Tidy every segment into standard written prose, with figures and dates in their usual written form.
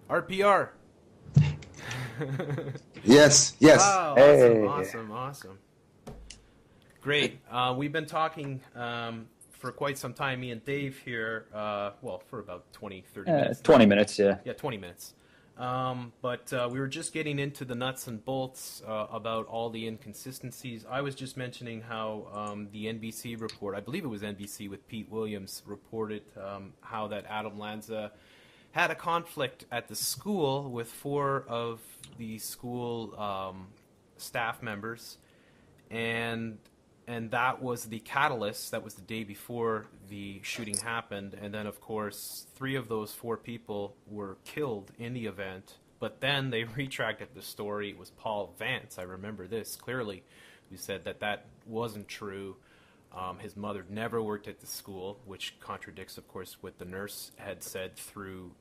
RPR. Yes, yes. Wow, Hey. awesome. Great. We've been talking for quite some time, me and Dave here, for about 20, 30 minutes. 20 minutes, yeah. Yeah, 20 minutes. But we were just getting into the nuts and bolts about all the inconsistencies. I was just mentioning how the NBC report, I believe it was NBC with Pete Williams, reported how that Adam Lanza had a conflict at the school with 4 of the school staff members, and that was the catalyst. That was the day before the shooting happened, and then of course 3 of those 4 people were killed in the event. But then they retracted the story. It was Paul Vance, I remember this clearly, who said that wasn't true. His mother never worked at the school, which contradicts, of course, what the nurse had said through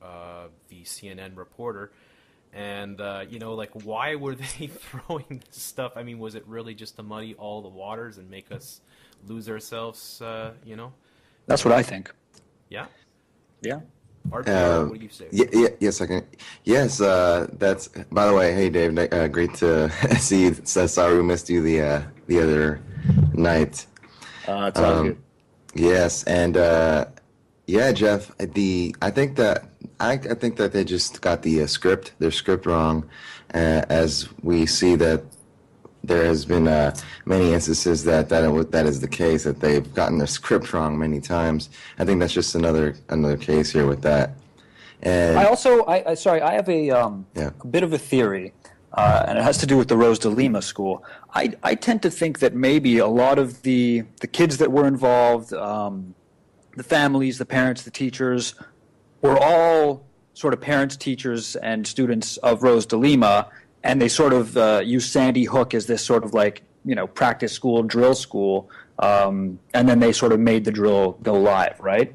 the CNN reporter. And, why were they throwing this stuff? I mean, was it really just to muddy all the waters and make us lose ourselves, That's what I think. Yeah? Yeah. RPR, what do you say? Yes, I can. Yes, that's. By the way, hey Dave, great to see you. Sorry we missed you the other night. It's all good. Yes, and yeah, Jeff. I think that they just got their script wrong, as we see that there has been many instances that is the case, that they've gotten their script wrong many times. I think that's just another case here with that. And I have a bit of a theory, and it has to do with the Rose de Lima school. I tend to think that maybe a lot of the kids that were involved, the families, the parents, the teachers, were all sort of parents, teachers, and students of Rose de Lima, and they sort of used Sandy Hook as this sort of practice school, drill school, and then they sort of made the drill go live, right?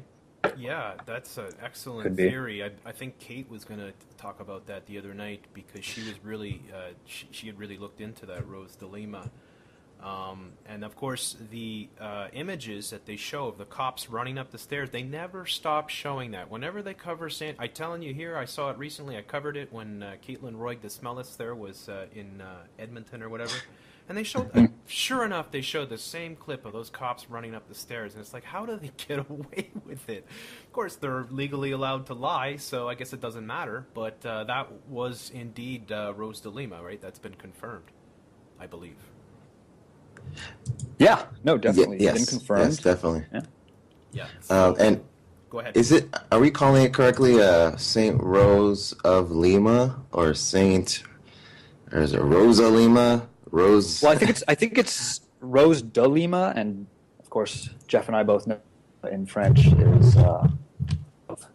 Yeah, that's an excellent theory. I think Kate was going to talk about that the other night, because she was really she had really looked into that Rose de Lima. And of course, the images that they show of the cops running up the stairs, they never stop showing that. Whenever they cover I'm telling you here, I saw it recently. I covered it when Caitlin Roig, the smellist there, was in Edmonton or whatever. And they showed, sure enough, they showed the same clip of those cops running up the stairs. And it's like, how do they get away with it? Of course, they're legally allowed to lie, so I guess it doesn't matter. But that was indeed Rose de Lima, right? That's been confirmed, I believe. Yeah, no, definitely. Yes, been confirmed. yes, definitely. Yeah. So, and go ahead. Are we calling it correctly Saint Rose of Lima, or is it Rosa Lima? Rose. Well, I think it's Rose de Lima, and of course Jeff and I both know in French is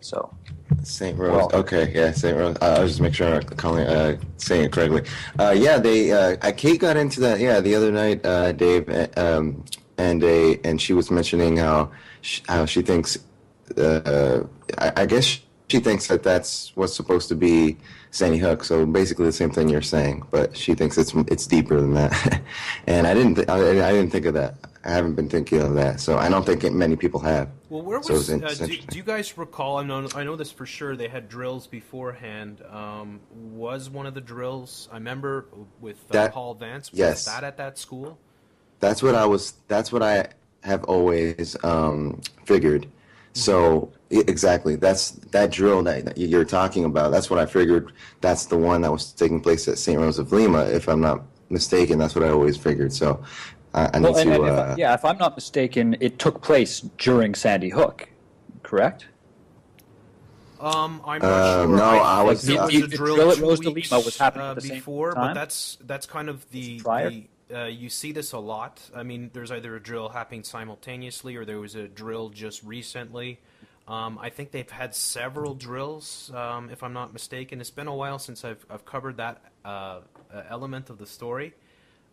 so. Saint Rose. Well, okay, yeah, Saint Rose. I was just making sure I'm saying it correctly. Kate got into that. Yeah, the other night, Dave, and she was mentioning how she thinks. I guess she thinks that's what's supposed to be Sandy Hook. So basically the same thing you're saying, but she thinks it's deeper than that. And I didn't think of that. I haven't been thinking of that, so I don't think many people have. Well, where was? Do you guys recall? I know this for sure. They had drills beforehand. Was one of the drills? I remember with Paul Vance. Was yes. that at that school? That's what I have always figured. So exactly, that's that drill that you're talking about. That's what I figured. That's the one that was taking place at St. Rose of Lima, if I'm not mistaken. That's what I always figured. So if I'm not mistaken, it took place during Sandy Hook, correct? I'm not sure. No, I was. The drill at Rose de Lima was happening at the before, same time? but that's kind of the you see this a lot. I mean, there's either a drill happening simultaneously, or there was a drill just recently. I think they've had several drills, if I'm not mistaken. It's been a while since I've covered that element of the story.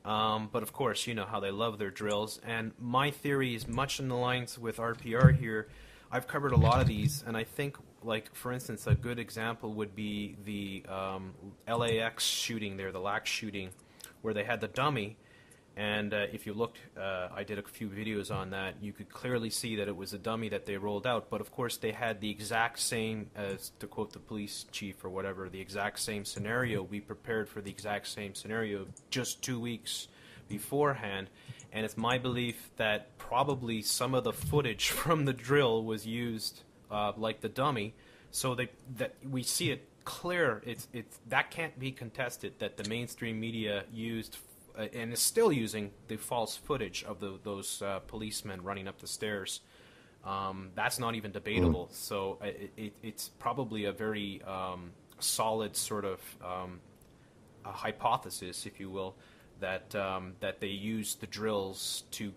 But of course, you know how they love their drills. And my theory is much in the lines with RPR here. I've covered a lot of these, and I think, like, for instance, a good example would be the LAX shooting there, the LAX shooting, where they had the dummy, And if you looked, I did a few videos on that, you could clearly see that it was a dummy that they rolled out. But of course, they had the exact same, as to quote the police chief or whatever, the exact same scenario. We prepared for the exact same scenario just 2 weeks beforehand. And it's my belief that probably some of the footage from the drill was used like the dummy, so that we see it clear. It's that can't be contested, that the mainstream media used and is still using the false footage of those policemen running up the stairs. That's not even debatable. So it's probably a very solid sort of a hypothesis, if you will, that that they used the drills to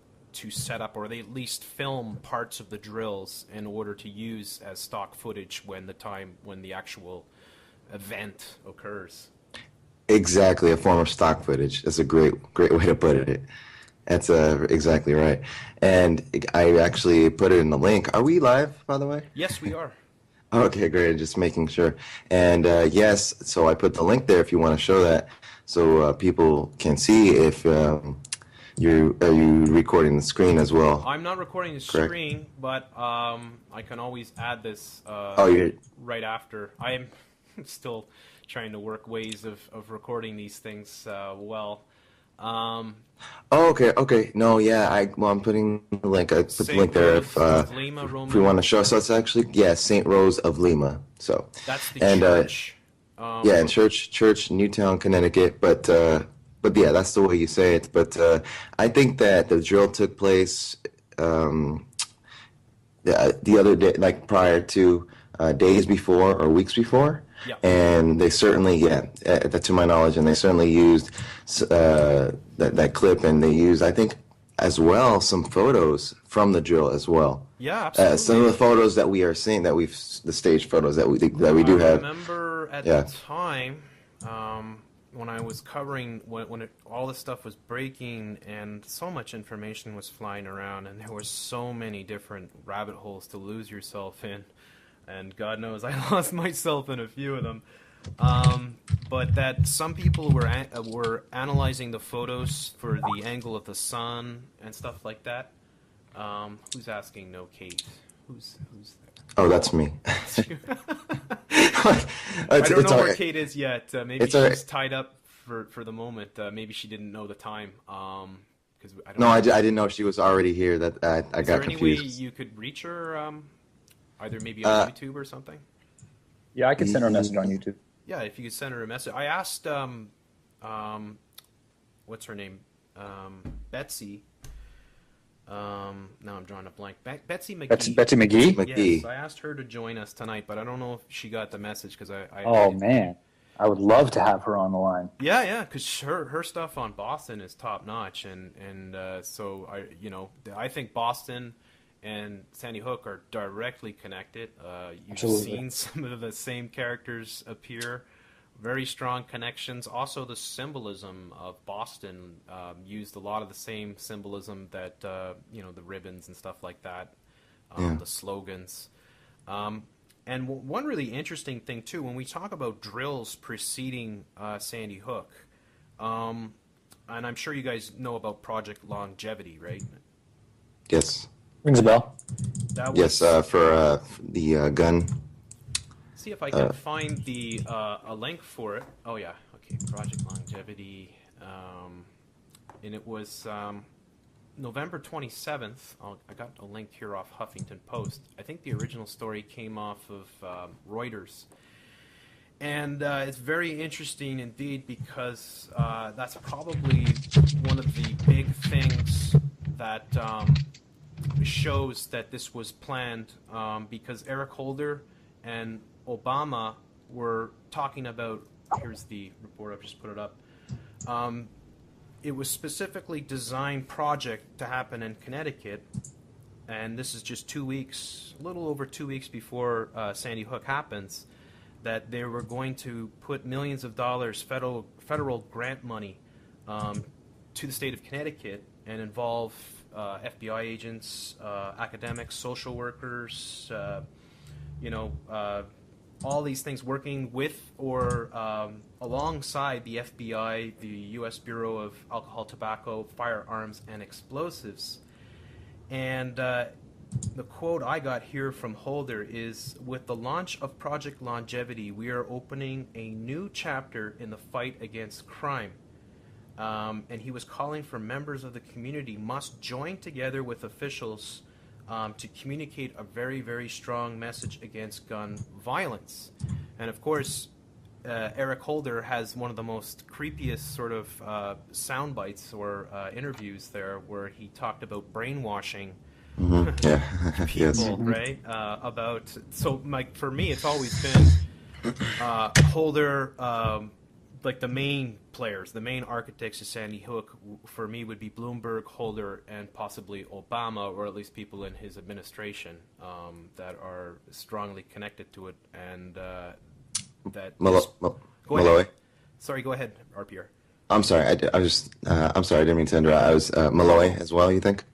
set up, or they at least film parts of the drills in order to use as stock footage when the actual event occurs. Exactly, a form of stock footage. That's a great way to put it. That's exactly right. And I actually put it in the link. Are we live, by the way? Yes, we are. Okay, great. Just making sure. And yes, so I put the link there if you want to show that, so people can see if are you recording the screen as well. I'm not recording the Correct. screen, but I can always add this right after. I am still trying to work ways of recording these things well. Oh, okay. No, yeah, I'm putting the link. I put the link there if we want to show. So it's actually, St. Rose of Lima. So that's the church. In Church, Newtown, Connecticut. But yeah, that's the way you say it. But I think that the drill took place the other day, like prior to days before or weeks before. Yeah. And they certainly, to my knowledge, and they certainly used that clip, and they used, I think, as well, some photos from the drill as well. Yeah, absolutely. Some of the photos that we are seeing, the stage photos that we do have. I remember at the time when I was covering when all this stuff was breaking and so much information was flying around, and there were so many different rabbit holes to lose yourself in. And God knows I lost myself in a few of them. But that some people were analyzing the photos for the angle of the sun and stuff like that. Who's asking no, Kate? Who's there? Oh, that's me. I don't know where Kate is yet. Maybe she's tied up for the moment. Maybe she didn't know the time. Because I didn't know she was already here. That I got confused. Is there any way you could reach her? Either maybe on YouTube or something? Yeah, I can send her a message on YouTube. Yeah, if you could send her a message. I asked, what's her name? Betsy. Now I'm drawing a blank. Betsy McGee. Betsy McGee? Yes, I asked her to join us tonight, but I don't know if she got the message because man. I would love to have her on the line. Yeah, because her stuff on Boston is top notch, and so I think Boston and Sandy Hook are directly connected. You've Absolutely. seen some of the same characters appear. Very strong connections. Also, the symbolism of Boston used a lot of the same symbolism that the ribbons and stuff like that, the slogans. And one really interesting thing too, when we talk about drills preceding Sandy Hook, and I'm sure you guys know about Project Longevity, right? Yes. Rings a bell. For the gun. See if I can find the a link for it. Oh yeah, okay, Project Longevity, and it was November 27th. I got a link here off Huffington Post. I think the original story came off of Reuters, and it's very interesting indeed because that's probably one of the big things that shows that this was planned, because Eric Holder and Obama were talking about, here's the report, I've just put it up. It was specifically designed project to happen in Connecticut, and this is just 2 weeks, a little over 2 weeks before Sandy Hook happens, that they were going to put millions of dollars federal grant money to the state of Connecticut and involve FBI agents, academics, social workers, all these things working with or alongside the FBI, the U.S. Bureau of Alcohol, Tobacco, Firearms, and Explosives. And the quote I got here from Holder is, "With the launch of Project Longevity, we are opening a new chapter in the fight against crime." And he was calling for members of the community must join together with officials to communicate a very, very strong message against gun violence. And of course, Eric Holder has one of the most creepiest sort of sound bites or interviews there where he talked about brainwashing Yeah. people, Yes. right? So for me, it's always been Holder, like the main players, the main architects of Sandy Hook, for me would be Bloomberg, Holder, and possibly Obama, or at least people in his administration that are strongly connected to it. And that go Malloy. ahead. Sorry, go ahead, RPR. I'm sorry. I'm sorry. I didn't mean to interrupt. I was Malloy as well. You think?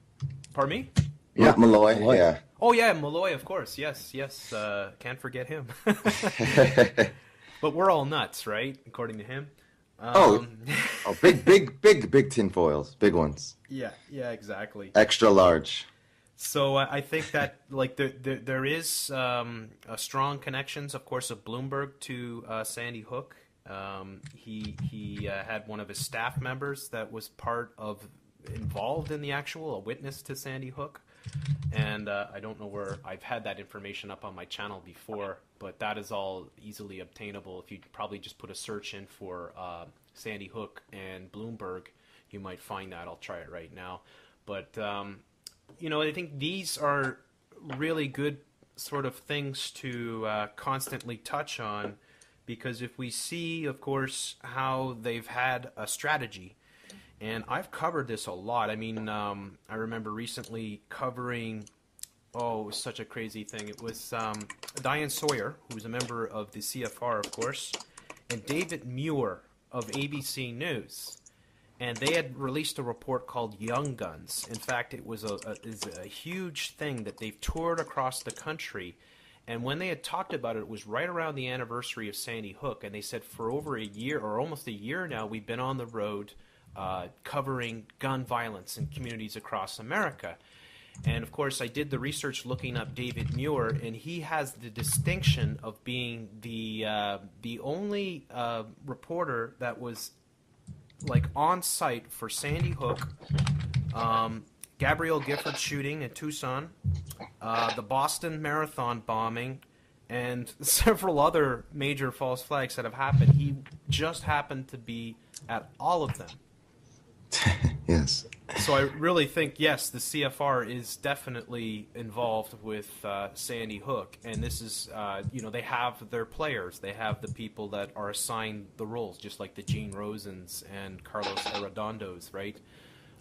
Pardon me? Yeah, Malloy. Yeah. Oh yeah, Malloy, of course. Yes. Can't forget him. But we're all nuts, right? According to him. Big tinfoils, big ones. Yeah, exactly. Extra large. So I think that like there is strong connections, of course, of Bloomberg to Sandy Hook. He had one of his staff members that was involved in the a witness to Sandy Hook. And I don't know where I've had that information up on my channel before, but that is all easily obtainable. If you probably just put a search in for Sandy Hook and Bloomberg, you might find that. I'll try it right now. But, I think these are really good sort of things to constantly touch on, because if we see, of course, how they've had a strategy. And I've covered this a lot. I mean, I remember recently covering, it was such a crazy thing. It was Diane Sawyer, who was a member of the CFR, of course, and David Muir of ABC News. And they had released a report called Young Guns. In fact, it was a huge thing that they've toured across the country. And when they had talked about it, it was right around the anniversary of Sandy Hook. And they said for over a year, or almost a year now, we've been on the road covering gun violence in communities across America. And of course, I did the research looking up David Muir, and he has the distinction of being the only reporter that was like on site for Sandy Hook, Gabrielle Gifford shooting in Tucson, the Boston Marathon bombing, and several other major false flags that have happened. He just happened to be at all of them. Yes. So I really think, yes, the CFR is definitely involved with Sandy Hook, and this is, they have their players. They have the people that are assigned the roles, just like the Gene Rosens and Carlos Arredondos, right?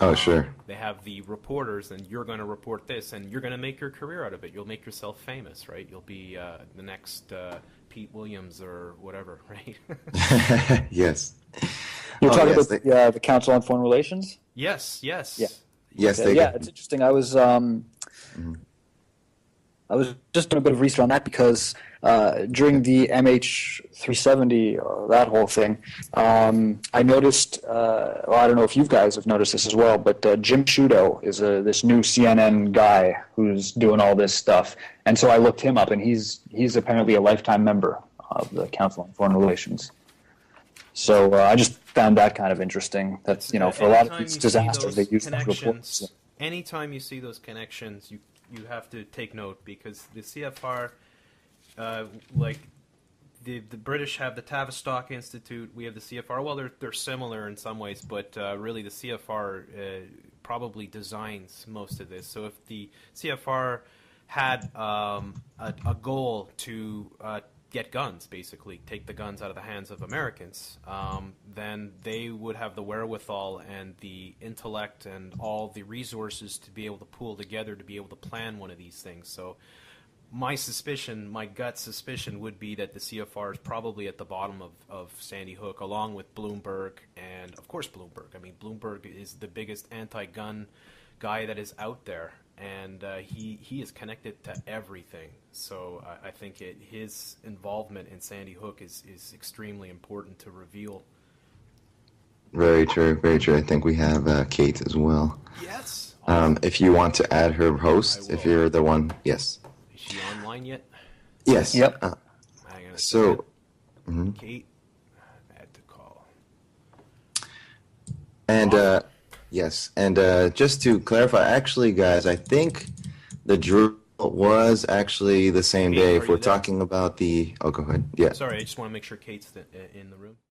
Oh, sure. They have the reporters, and you're going to report this, and you're going to make your career out of it. You'll make yourself famous, right? You'll be the next Pete Williams or whatever, right? Yes. You're talking about the Council on Foreign Relations? Yes. Yeah. Yes, okay. It's interesting. I was just doing a bit of research on that because during the MH370, that whole thing, I noticed, I don't know if you guys have noticed this as well, but Jim Sciutto is this new CNN guy who's doing all this stuff. And so I looked him up, and he's apparently a lifetime member of the Council on Foreign Relations. So I just found that kind of interesting. That's, for a lot of these disasters, they use those reports. Anytime you see those connections, you have to take note, because the CFR, like the British have the Tavistock Institute, we have the CFR. Well, they're similar in some ways, but really the CFR probably designs most of this. So if the CFR had a goal to get guns, basically take the guns out of the hands of Americans, then they would have the wherewithal and the intellect and all the resources to be able to pool together to be able to plan one of these things. So my gut suspicion would be that the CFR is probably at the bottom of Sandy Hook, along with Bloomberg, and of course Bloomberg. I mean, Bloomberg is the biggest anti-gun guy that is out there, and he is connected to everything. So I think his involvement in Sandy Hook is extremely important to reveal. Very true, very true. I think we have Kate as well. Yes. If you want to add her host, if you're the one, yes. Is she online yet? Yes. Yep. Hang on a So, second. Kate, add to call. and yes, and just to clarify, actually, guys, I think the drill was actually the same Kate, day. are If we're you there? talking about the, oh, go ahead. Yeah. Sorry, I just want to make sure Kate's in the room.